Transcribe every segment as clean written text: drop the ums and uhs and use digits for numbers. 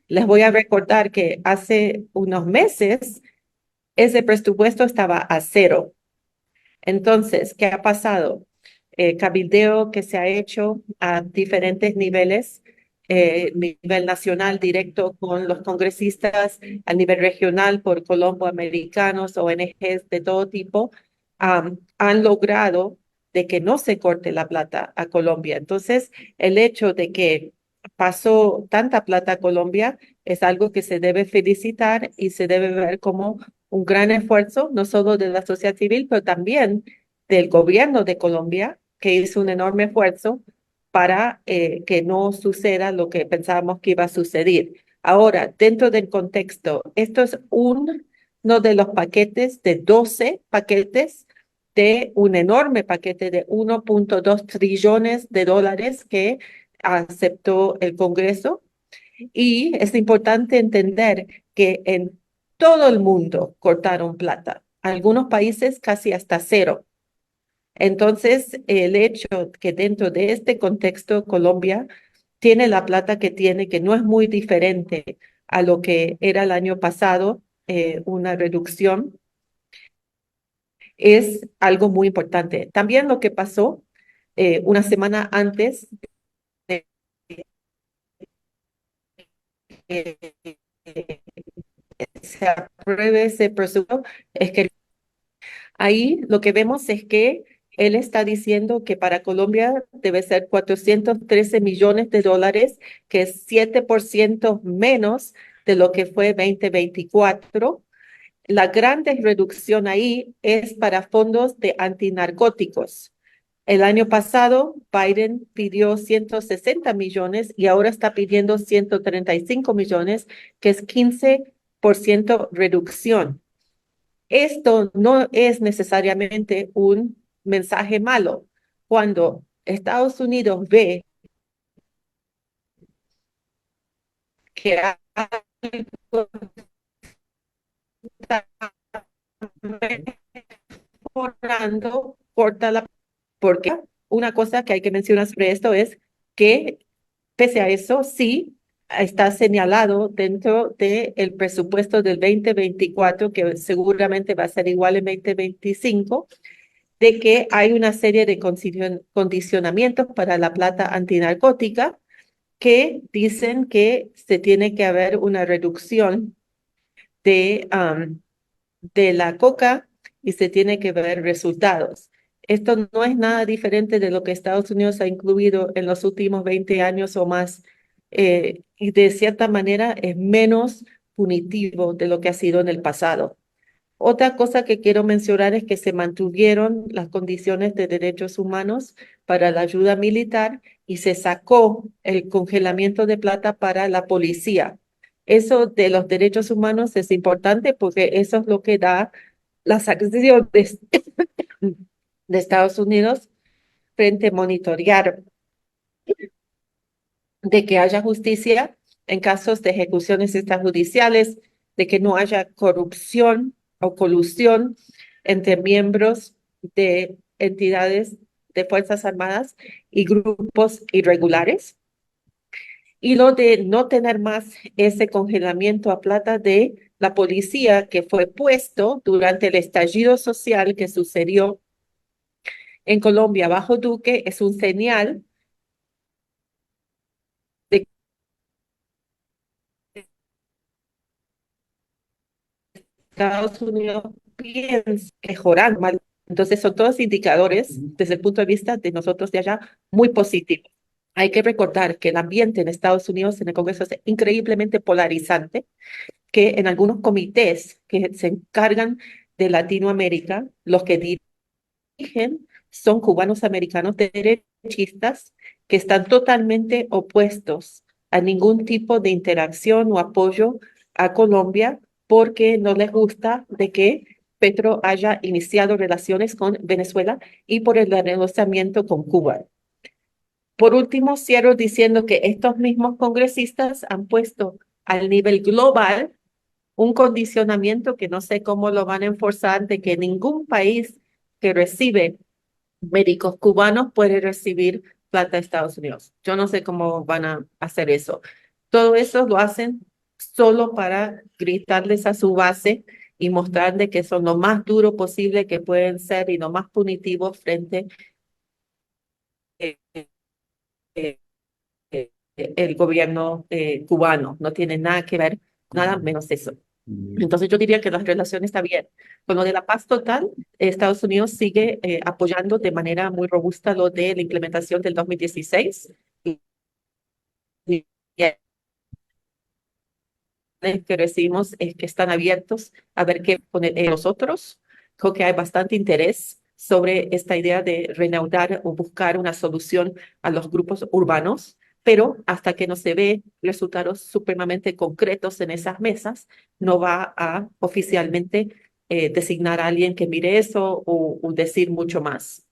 Les voy a recordar que hace unos meses ese presupuesto estaba a cero. Entonces, ¿qué ha pasado? Cabildeo que se ha hecho a diferentes niveles, nivel nacional directo con los congresistas, a nivel regional por colomboamericanos, ONGs de todo tipo, han logrado de que no se corte la plata a Colombia. Entonces, el hecho de que pasó tanta plata a Colombia es algo que se debe felicitar y se debe ver como un gran esfuerzo, no solo de la sociedad civil, pero también del gobierno de Colombia, que hizo un enorme esfuerzo para que no suceda lo que pensábamos que iba a suceder. Ahora, dentro del contexto, esto es uno de los paquetes de 12 paquetes de un enorme paquete de 1.2 trillones de dólares que aceptó el Congreso. Y es importante entender que en todo el mundo cortaron plata, algunos países casi hasta cero. Entonces, el hecho que dentro de este contexto Colombia tiene la plata que tiene, que no es muy diferente a lo que era el año pasado, una reducción, es algo muy importante. También lo que pasó una semana antes de que se apruebe ese presupuesto es que ahí lo que vemos es que él está diciendo que para Colombia debe ser 413 millones de dólares, que es 7% menos de lo que fue 2024. La gran reducción ahí es para fondos de antinarcóticos. El año pasado, Biden pidió 160 millones y ahora está pidiendo 135 millones, que es 15% reducción. Esto no es necesariamente un mensaje malo. Cuando Estados Unidos ve que algo está mejorando, corta la... Porque una cosa que hay que mencionar sobre esto es que, pese a eso, sí está señalado dentro del presupuesto del 2024, que seguramente va a ser igual en 2025, de que hay una serie de condicionamientos para la plata antinarcótica que dicen que se tiene que haber una reducción de, de la coca y se tiene que ver resultados. Esto no es nada diferente de lo que Estados Unidos ha incluido en los últimos 20 años o más, y de cierta manera es menos punitivo de lo que ha sido en el pasado. Otra cosa que quiero mencionar es que se mantuvieron las condiciones de derechos humanos para la ayuda militar y se sacó el congelamiento de plata para la policía. Eso de los derechos humanos es importante porque eso es lo que da las acciones de Estados Unidos frente a monitorear de que haya justicia en casos de ejecuciones extrajudiciales, de que no haya corrupción o colusión entre miembros de entidades de Fuerzas Armadas y grupos irregulares. Y lo de no tener más ese congelamiento a plata de la policía que fue puesto durante el estallido social que sucedió en Colombia bajo Duque es un señal de Estados Unidos piensa mejorar mal. Entonces son todos indicadores desde el punto de vista de nosotros de allá muy positivos. Hay que recordar que el ambiente en Estados Unidos en el Congreso es increíblemente polarizante, que en algunos comités que se encargan de Latinoamérica, los que dirigen son cubanos americanos derechistas que están totalmente opuestos a ningún tipo de interacción o apoyo a Colombia porque no les gusta de que Petro haya iniciado relaciones con Venezuela y por el renegociamiento con Cuba. Por último, cierro diciendo que estos mismos congresistas han puesto al nivel global un condicionamiento que no sé cómo lo van a enforzar de que ningún país que recibe médicos cubanos pueden recibir plata de Estados Unidos. Yo no sé cómo van a hacer eso. Todo eso lo hacen solo para gritarles a su base y mostrarles que son lo más duro posible que pueden ser y lo más punitivos frente eh, eh, el gobierno cubano. No tiene nada que ver, nada menos eso. Entonces yo diría que la relación está bien. Con lo de la paz total, Estados Unidos sigue apoyando de manera muy robusta lo de la implementación del 2016. Y que recibimos es que están abiertos a ver qué poner nosotros. Creo que hay bastante interés sobre esta idea de reanudar o buscar una solución a los grupos urbanos, pero hasta que no se ve resultados supremamente concretos en esas mesas, no va a oficialmente designar a alguien que mire eso o decir mucho más.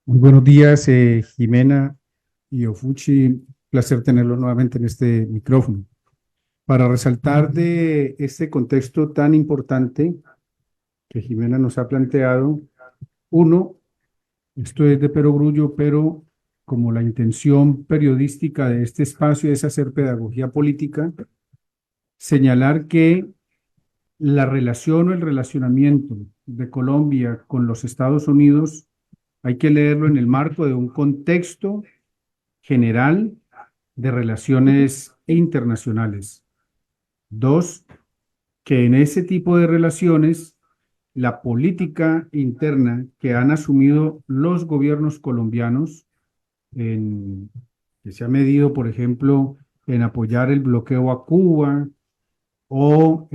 Muy buenos días, Jimena y Ofuchi. Placer tenerlo nuevamente en este micrófono. Para resaltar de este contexto tan importante que Jimena nos ha planteado, uno, esto es de perogrullo, pero como la intención periodística de este espacio es hacer pedagogía política, señalar que la relación o el relacionamiento de Colombia con los Estados Unidos hay que leerlo en el marco de un contexto general de relaciones internacionales. Dos, que en ese tipo de relaciones, la política interna que han asumido los gobiernos colombianos, en, que se ha medido, por ejemplo, en apoyar el bloqueo a Cuba o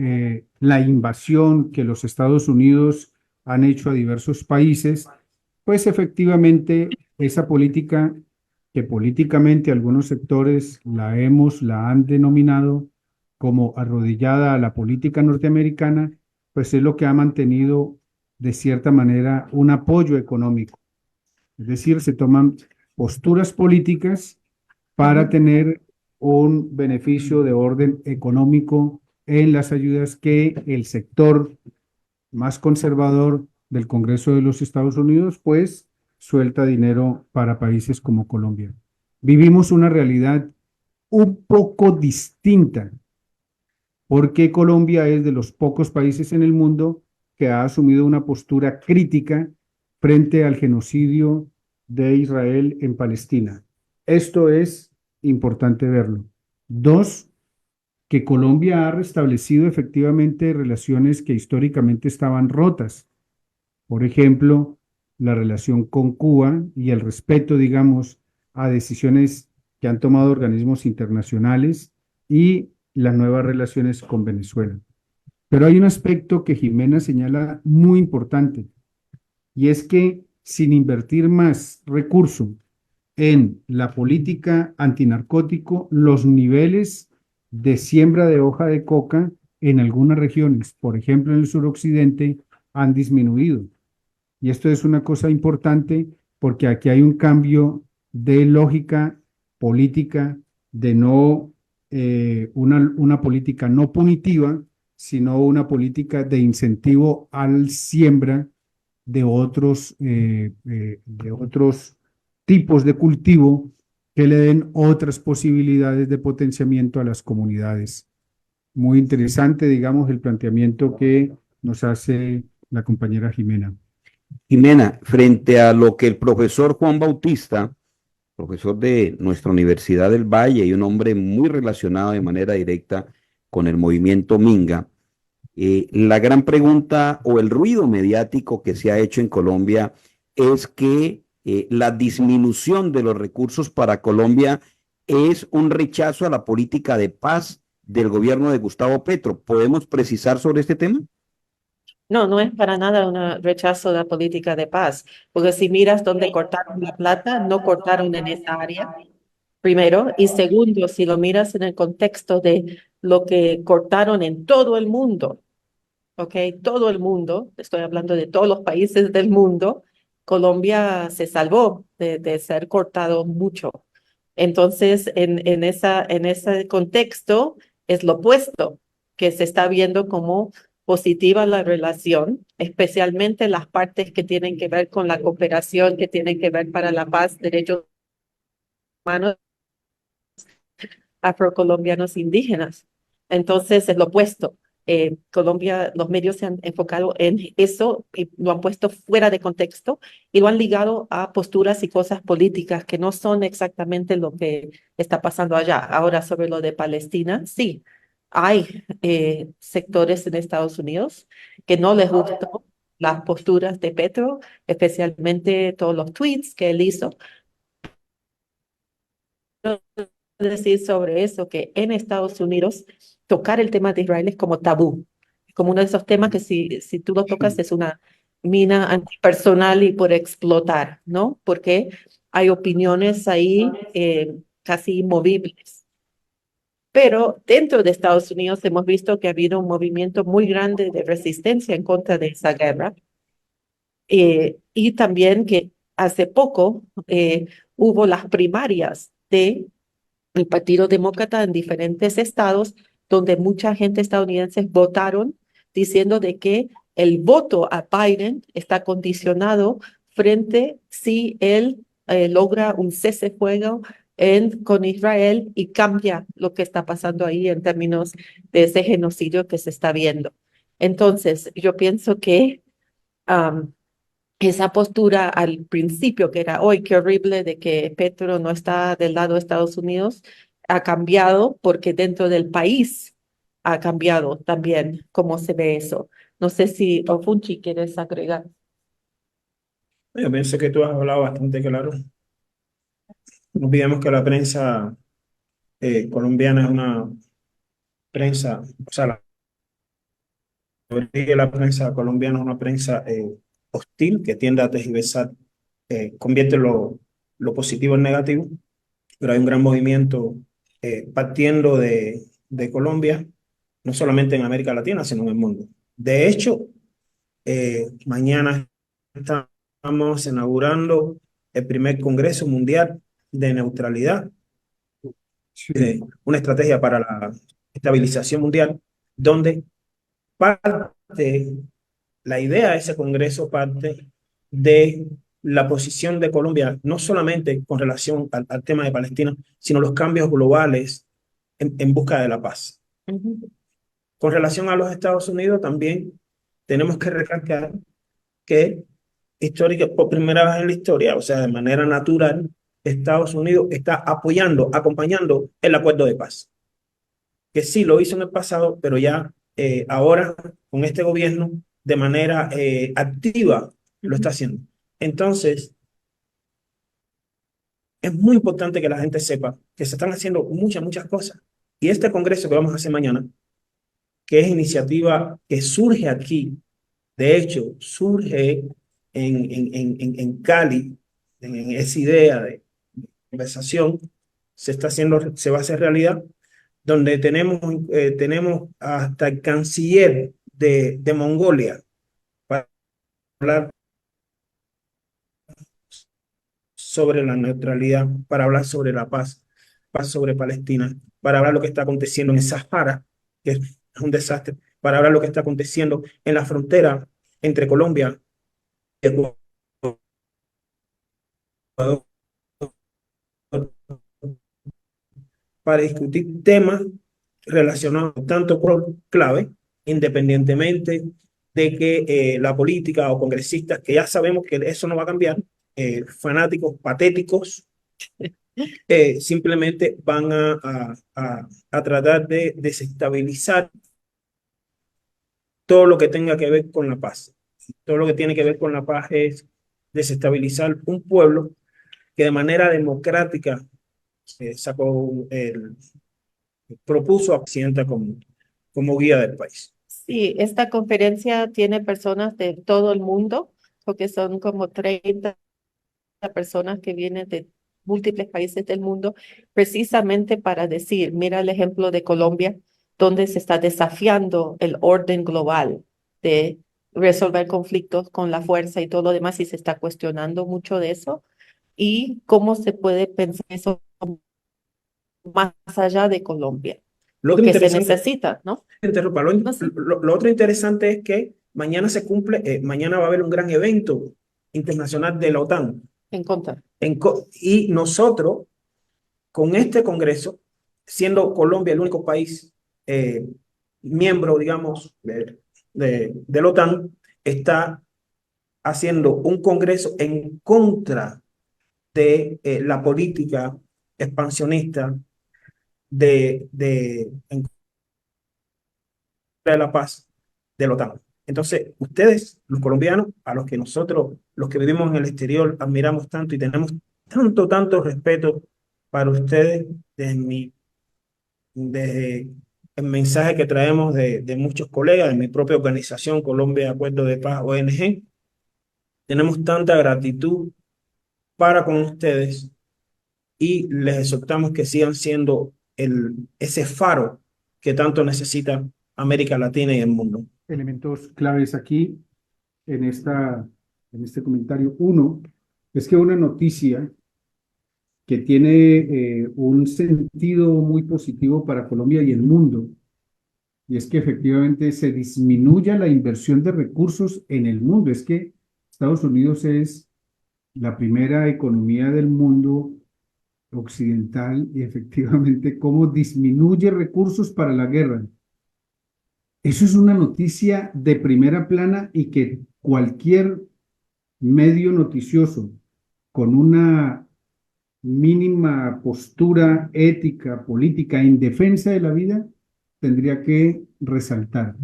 la invasión que los Estados Unidos han hecho a diversos países, pues efectivamente esa política que políticamente algunos sectores la han denominado como arrodillada a la política norteamericana, pues es lo que ha mantenido de cierta manera un apoyo económico. Es decir, se toman posturas políticas para Ujú. tener un beneficio de orden económico en las ayudas que el sector más conservador del Congreso de los Estados Unidos, pues suelta dinero para países como Colombia. Vivimos una realidad un poco distinta, porque Colombia es de los pocos países en el mundo que ha asumido una postura crítica frente al genocidio de Israel en Palestina. Esto es importante verlo. Dos, que Colombia ha restablecido efectivamente relaciones que históricamente estaban rotas. Por ejemplo, la relación con Cuba y el respeto, digamos, a decisiones que han tomado organismos internacionales y las nuevas relaciones con Venezuela. Pero hay un aspecto que Jimena señala muy importante, y es que sin invertir más recursos en la política antinarcótico, los niveles de siembra de hoja de coca en algunas regiones, por ejemplo en el suroccidente, han disminuido. Y esto es una cosa importante porque aquí hay un cambio de lógica política, de no una política no punitiva, sino una política de incentivo al siembra de otros tipos de cultivo que le den otras posibilidades de potenciamiento a las comunidades. Muy interesante, digamos, el planteamiento que nos hace la compañera Jimena. Jimena, frente a lo que el profesor Juan Bautista, profesor de nuestra Universidad del Valle y un hombre muy relacionado de manera directa con el movimiento Minga, la gran pregunta o el ruido mediático que se ha hecho en Colombia es que la disminución de los recursos para Colombia es un rechazo a la política de paz del gobierno de Gustavo Petro. ¿Podemos precisar sobre este tema? No, no es para nada un rechazo de la política de paz, porque si miras dónde cortaron la plata, no cortaron en esa área, primero, y segundo, si lo miras en el contexto de lo que cortaron en todo el mundo, ¿ok? Todo el mundo, estoy hablando de todos los países del mundo, Colombia se salvó de ser cortado mucho. Entonces, en ese contexto es lo opuesto, que se está viendo como positiva la relación, especialmente las partes que tienen que ver con la cooperación, que tienen que ver para la paz, derechos humanos afrocolombianos indígenas. Entonces, es lo opuesto. Colombia, los medios se han enfocado en eso y lo han puesto fuera de contexto y lo han ligado a posturas y cosas políticas que no son exactamente lo que está pasando allá. Ahora, sobre lo de Palestina, sí, hay sectores en Estados Unidos que no les gustó las posturas de Petro, especialmente todos los tweets que él hizo. Decir sobre eso, que en Estados Unidos tocar el tema de Israel es como tabú, es como uno de esos temas que si tú lo tocas es una mina antipersonal y por explotar, ¿no? Porque hay opiniones ahí casi inmovibles. Pero dentro de Estados Unidos hemos visto que ha habido un movimiento muy grande de resistencia en contra de esa guerra y también que hace poco hubo las primarias de el Partido Demócrata en diferentes estados donde mucha gente estadounidense votaron diciendo de que el voto a Biden está condicionado frente si él logra un cese fuego con Israel y cambia lo que está pasando ahí en términos de ese genocidio que se está viendo. Entonces, yo pienso que um, esa postura al principio, que era, hoy qué horrible de que Petro no está del lado de Estados Unidos, ha cambiado porque dentro del país ha cambiado también cómo se ve eso. No sé si Ofunchi quieres agregar. Yo pienso que tú has hablado bastante claro. No olvidemos que la prensa colombiana es una prensa, o sea, la prensa colombiana es una prensa hostil que tiende a tergiversar, convierte lo positivo en negativo, pero hay un gran movimiento partiendo de Colombia, no solamente en América Latina, sino en el mundo. De hecho, mañana estamos inaugurando el primer Congreso Mundial de Neutralidad, una estrategia para la estabilización mundial, donde parte, la idea de ese Congreso parte de la posición de Colombia, no solamente con relación al tema de Palestina, sino los cambios globales en busca de la paz. Ujú. Con relación a los Estados Unidos, también tenemos que recalcar que histórica, por primera vez en la historia, o sea, de manera natural, Estados Unidos está apoyando, acompañando el acuerdo de paz, que sí lo hizo en el pasado, pero ya ahora con este gobierno de manera activa lo está haciendo. Entonces, es muy importante que la gente sepa que se están haciendo muchas cosas. Y este congreso que vamos a hacer mañana, que es iniciativa que surge aquí, de hecho, surge en Cali, en esa idea de conversación, se está haciendo, se va a hacer realidad, donde tenemos hasta el canciller de Mongolia para hablar sobre la neutralidad, para hablar sobre la paz, paz sobre Palestina, para hablar lo que está aconteciendo en el Sahara, que es un desastre, para hablar lo que está aconteciendo en la frontera entre Colombia y Ecuador, para discutir temas relacionados tanto con clave, independientemente de que la política o congresistas, que ya sabemos que eso no va a cambiar, fanáticos patéticos, simplemente van a tratar de desestabilizar todo lo que tenga que ver con la paz. Todo lo que tiene que ver con la paz es desestabilizar un pueblo que de manera democrática propuso a Presidenta como guía del país. Sí, esta conferencia tiene personas de todo el mundo, porque son como 30 personas que vienen de múltiples países del mundo, precisamente para decir, mira el ejemplo de Colombia, donde se está desafiando el orden global de resolver conflictos con la fuerza y todo lo demás, y se está cuestionando mucho de eso, y cómo se puede pensar eso más allá de Colombia, Lo otro porque se interesante, necesita, ¿no? interrumpa, No sé, lo otro interesante es que mañana se cumple, mañana va a haber un gran evento internacional de la OTAN. en contra. Y nosotros, con este congreso, siendo Colombia el único país miembro, digamos, de la OTAN, está haciendo un congreso en contra de la política expansionista en contra de la paz de la OTAN. Entonces, ustedes, los colombianos, a los que nosotros, los que vivimos en el exterior, admiramos tanto y tenemos tanto respeto para ustedes, desde el mensaje que traemos de muchos colegas, de mi propia organización, Colombia Acuerdo de Paz, ONG, tenemos tanta gratitud para con ustedes y les exhortamos que sigan siendo ese faro que tanto necesita América Latina y el mundo. Elementos claves aquí en este comentario. Uno, es que una noticia que tiene un sentido muy positivo para Colombia y el mundo, y es que efectivamente se disminuya la inversión de recursos en el mundo. Es que Estados Unidos es la primera economía del mundo occidental y efectivamente cómo disminuye recursos para la guerra. Eso es una noticia de primera plana y que cualquier medio noticioso con una mínima postura ética, política, en defensa de la vida, tendría que resaltar.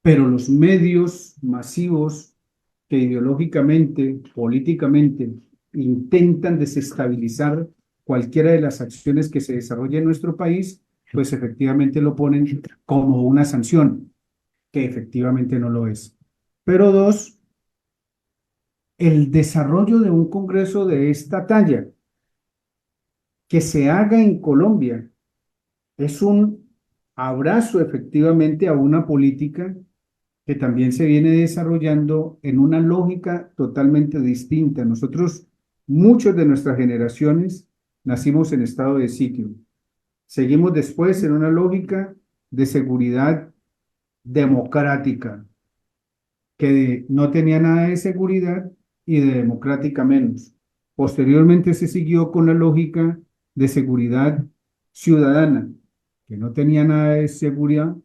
Pero los medios masivos que ideológicamente, políticamente, intentan desestabilizar cualquiera de las acciones que se desarrollan en nuestro país, pues efectivamente lo ponen como una sanción, que efectivamente no lo es. Pero dos, el desarrollo de un congreso de esta talla que se haga en Colombia es un abrazo efectivamente a una política que también se viene desarrollando en una lógica totalmente distinta. Nosotros, muchos de nuestras generaciones, nacimos en estado de sitio. Seguimos después en una lógica de seguridad democrática, que no tenía nada de seguridad y de democrática menos. Posteriormente se siguió con la lógica de seguridad ciudadana, que no tenía nada de seguridad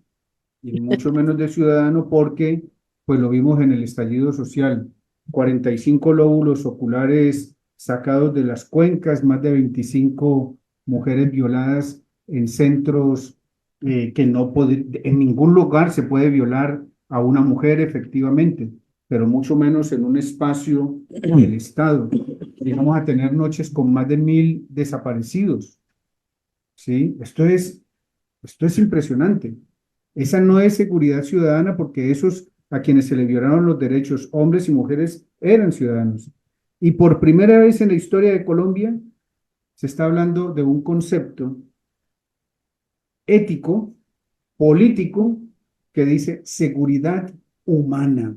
y mucho menos de ciudadano porque, pues lo vimos en el estallido social, 45 lóbulos oculares sacados de las cuencas, más de 25 mujeres violadas en centros que no puede, en ningún lugar se puede violar a una mujer efectivamente, pero mucho menos en un espacio del Estado. Y vamos a tener noches con más de 1000 desaparecidos. ¿Sí? Esto es impresionante. Esa no es seguridad ciudadana porque esos a quienes se les violaron los derechos, hombres y mujeres, eran ciudadanos. Y por primera vez en la historia de Colombia se está hablando de un concepto ético, político, que dice seguridad humana.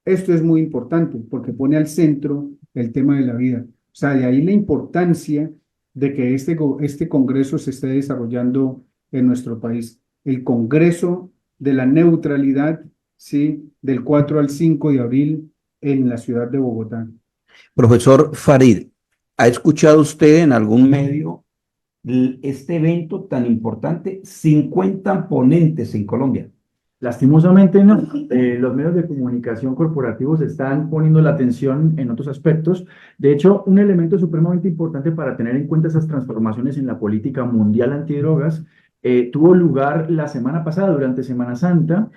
Esto es muy importante porque pone al centro el tema de la vida. O sea, de ahí la importancia de que este congreso se esté desarrollando en nuestro país. El Congreso de la Neutralidad, ¿sí? Del 4 al 5 de abril en la ciudad de Bogotá. Profesor Farid, ¿ha escuchado usted en algún medio este evento tan importante? 50 ponentes en Colombia. Lastimosamente no. Los medios de comunicación corporativos están poniendo la atención en otros aspectos. De hecho, un elemento supremamente importante para tener en cuenta esas transformaciones en la política mundial antidrogas tuvo lugar la semana pasada, durante Semana Santa,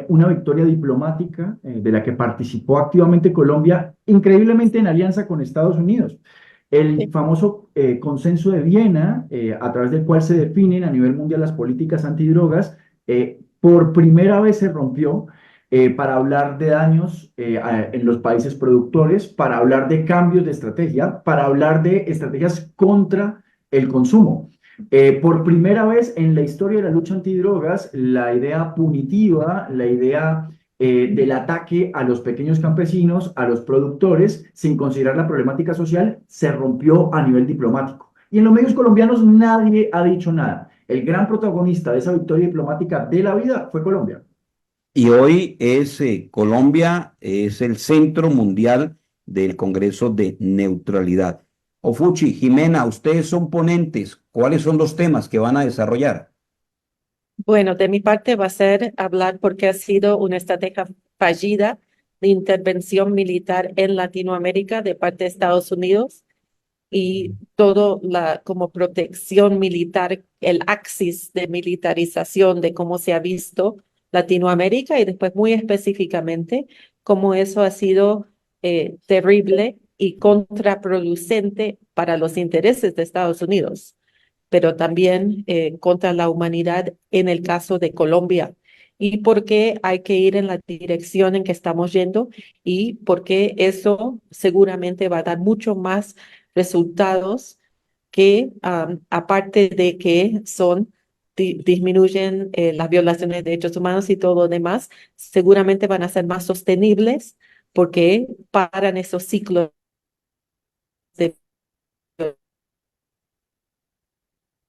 una victoria diplomática de la que participó activamente Colombia, increíblemente en alianza con Estados Unidos. El famoso consenso de Viena, a través del cual se definen a nivel mundial las políticas antidrogas, por primera vez se rompió para hablar de daños en los países productores, para hablar de cambios de estrategia, para hablar de estrategias contra el consumo. Por primera vez en la historia de la lucha antidrogas, la idea punitiva, la idea del ataque a los pequeños campesinos, a los productores, sin considerar la problemática social, se rompió a nivel diplomático. Y en los medios colombianos nadie ha dicho nada. El gran protagonista de esa victoria diplomática de la vida fue Colombia. Y hoy Colombia es el centro mundial del Congreso de Neutralidad. Ofuchi, Jimena, ustedes son ponentes. ¿Cuáles son los temas que van a desarrollar? Bueno, de mi parte va a ser hablar porque ha sido una estrategia fallida de intervención militar en Latinoamérica de parte de Estados Unidos y todo como protección militar, el axis de militarización de cómo se ha visto Latinoamérica y después muy específicamente cómo eso ha sido terrible y contraproducente para los intereses de Estados Unidos, pero también contra la humanidad en el caso de Colombia. Y por qué hay que ir en la dirección en que estamos yendo y por qué eso seguramente va a dar mucho más resultados que, aparte de que disminuyen las violaciones de derechos humanos y todo lo demás, seguramente van a ser más sostenibles porque paran esos ciclos de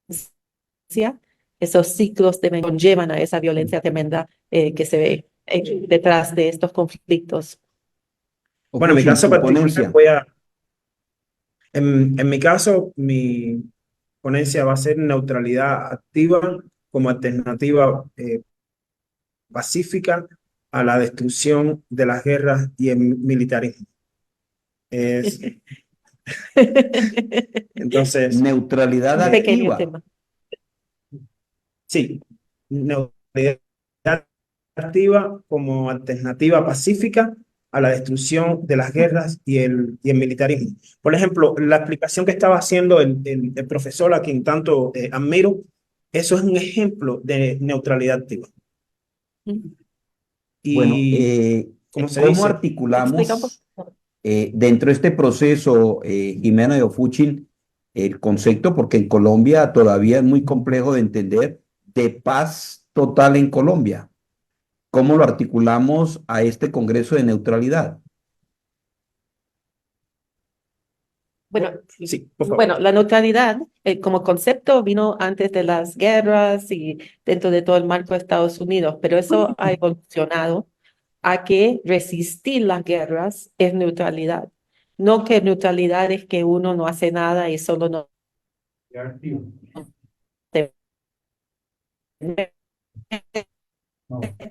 violencia, esos ciclos conllevan a esa violencia tremenda que se ve detrás de estos conflictos. Bueno, en mi Ofuchi, caso tu particular ponencia. en mi caso, mi ponencia va a ser neutralidad activa como alternativa pacífica a la destrucción de las guerras y el militarismo. Es, entonces, Neutralidad Un pequeño activa. tema. sí, neutralidad activa como alternativa pacífica a la destrucción de las guerras y el militarismo. Por ejemplo, la explicación que estaba haciendo el profesor a quien tanto admiro, eso es un ejemplo de neutralidad activa. Bueno, Y, como se ¿cómo dice, Explica un articulamos poco. dentro de este proceso, Jimena de Ofuchil, el concepto, porque en Colombia todavía es muy complejo de entender, de paz total en Colombia? ¿Cómo lo articulamos a este Congreso de Neutralidad? Bueno, sí, por favor. bueno, la neutralidad como concepto vino antes de las guerras y dentro de todo el marco de Estados Unidos, pero eso ha evolucionado a que resistir las guerras es neutralidad. No que neutralidad es que uno no hace nada y solo no se mete,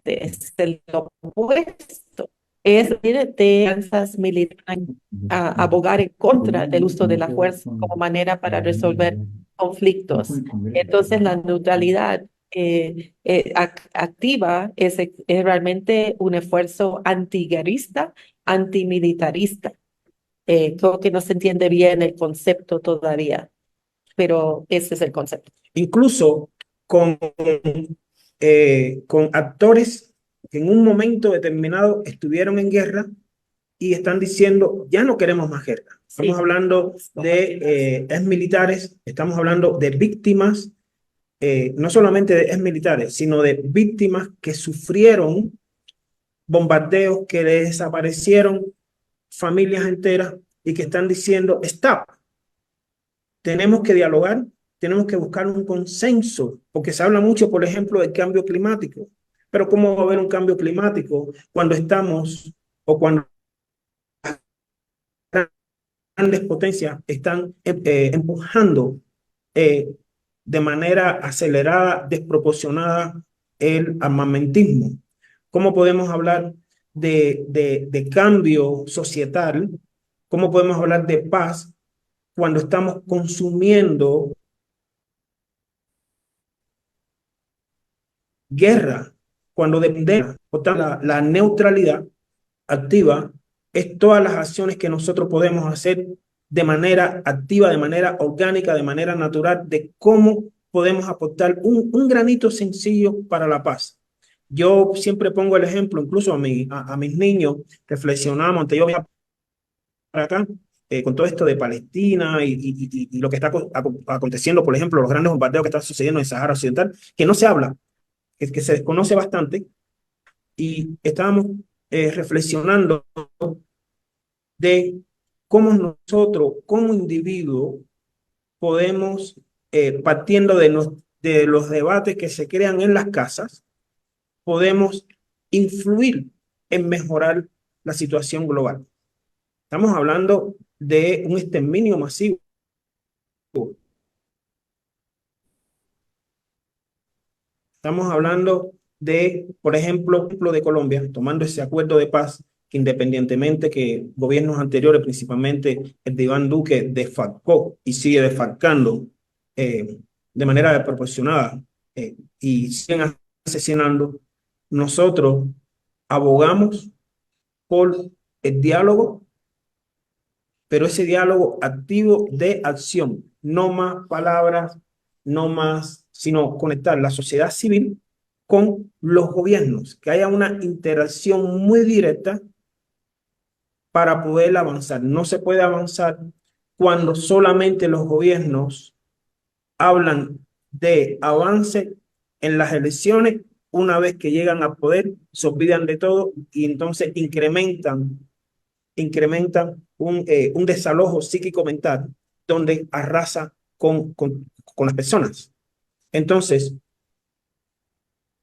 es el opuesto. Es ir de alianzas militares a abogar en contra del uso de la fuerza como manera para resolver conflictos. Entonces, la neutralidad activa es realmente un esfuerzo antiguerrista, antimilitarista. Creo que no se entiende bien el concepto todavía, pero ese es el concepto. Incluso con actores que en un momento determinado estuvieron en guerra y están diciendo, ya no queremos más guerra. Estamos hablando de ex militares, estamos hablando de víctimas, no solamente de ex militares, sino de víctimas que sufrieron bombardeos, que desaparecieron familias enteras y que están diciendo, stop, tenemos que dialogar, tenemos que buscar un consenso, porque se habla mucho, por ejemplo, del cambio climático. Pero ¿cómo va a haber un cambio climático cuando estamos o cuando grandes potencias están empujando de manera acelerada, desproporcionada el armamentismo? ¿Cómo podemos hablar de cambio societal? ¿Cómo podemos hablar de paz cuando estamos consumiendo guerra? Cuando dependemos, por tanto, la neutralidad activa es todas las acciones que nosotros podemos hacer de manera activa, de manera orgánica, de manera natural, de cómo podemos aportar un granito sencillo para la paz. Yo siempre pongo el ejemplo, incluso a mis niños, reflexionamos, antes yo venía para acá, con todo esto de Palestina y lo que está aconteciendo, por ejemplo, los grandes bombardeos que están sucediendo en Sahara Occidental, que no se habla, que se desconoce bastante, y estábamos reflexionando de cómo nosotros, como individuos, podemos, partiendo de los debates que se crean en las casas, podemos influir en mejorar la situación global. Estamos hablando de un exterminio masivo Estamos hablando de, por ejemplo, de Colombia, tomando ese acuerdo de paz, que independientemente que gobiernos anteriores, principalmente el de Iván Duque, desfalcó y sigue desfalcando de manera desproporcionada y siguen asesinando, nosotros abogamos por el diálogo, pero ese diálogo activo de acción, no más palabras, no más, sino conectar la sociedad civil con los gobiernos, que haya una interacción muy directa para poder avanzar. No se puede avanzar cuando solamente los gobiernos hablan de avance en las elecciones. Una vez que llegan al poder, se olvidan de todo y entonces incrementan un desalojo psíquico mental donde arrasa con las personas. Entonces,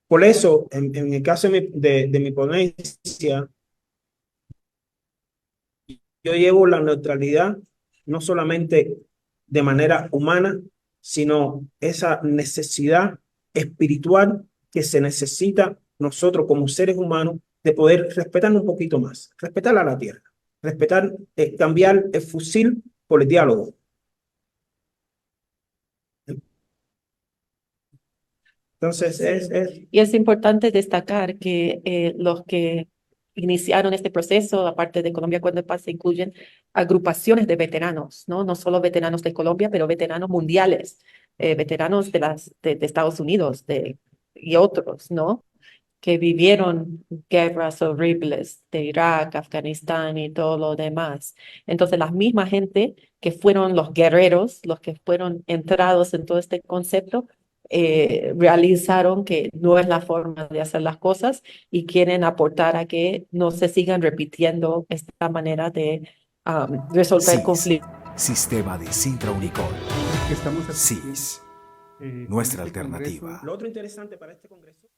por eso, en el caso de mi ponencia, yo llevo la neutralidad no solamente de manera humana, sino esa necesidad espiritual que se necesita nosotros como seres humanos de poder respetar un poquito más, respetar a la tierra, respetar, cambiar el fusil por el diálogo. Entonces, Y es importante destacar que los que iniciaron este proceso, aparte de Colombia Acuerdo de Paz, se incluyen agrupaciones de veteranos, ¿no? No solo veteranos de Colombia, pero veteranos mundiales, veteranos de Estados Unidos y otros, ¿no? Que vivieron guerras horribles de Irak, Afganistán y todo lo demás. Entonces, la misma gente que fueron los guerreros, los que fueron entrados en todo este concepto, realizaron que no es la forma de hacer las cosas y quieren aportar a que no se sigan repitiendo esta manera de resolver conflictos. Sistema de Sintra Unicol. Que estamos SIS, en nuestra este alternativa. Congreso. lo otro interesante para este Congreso.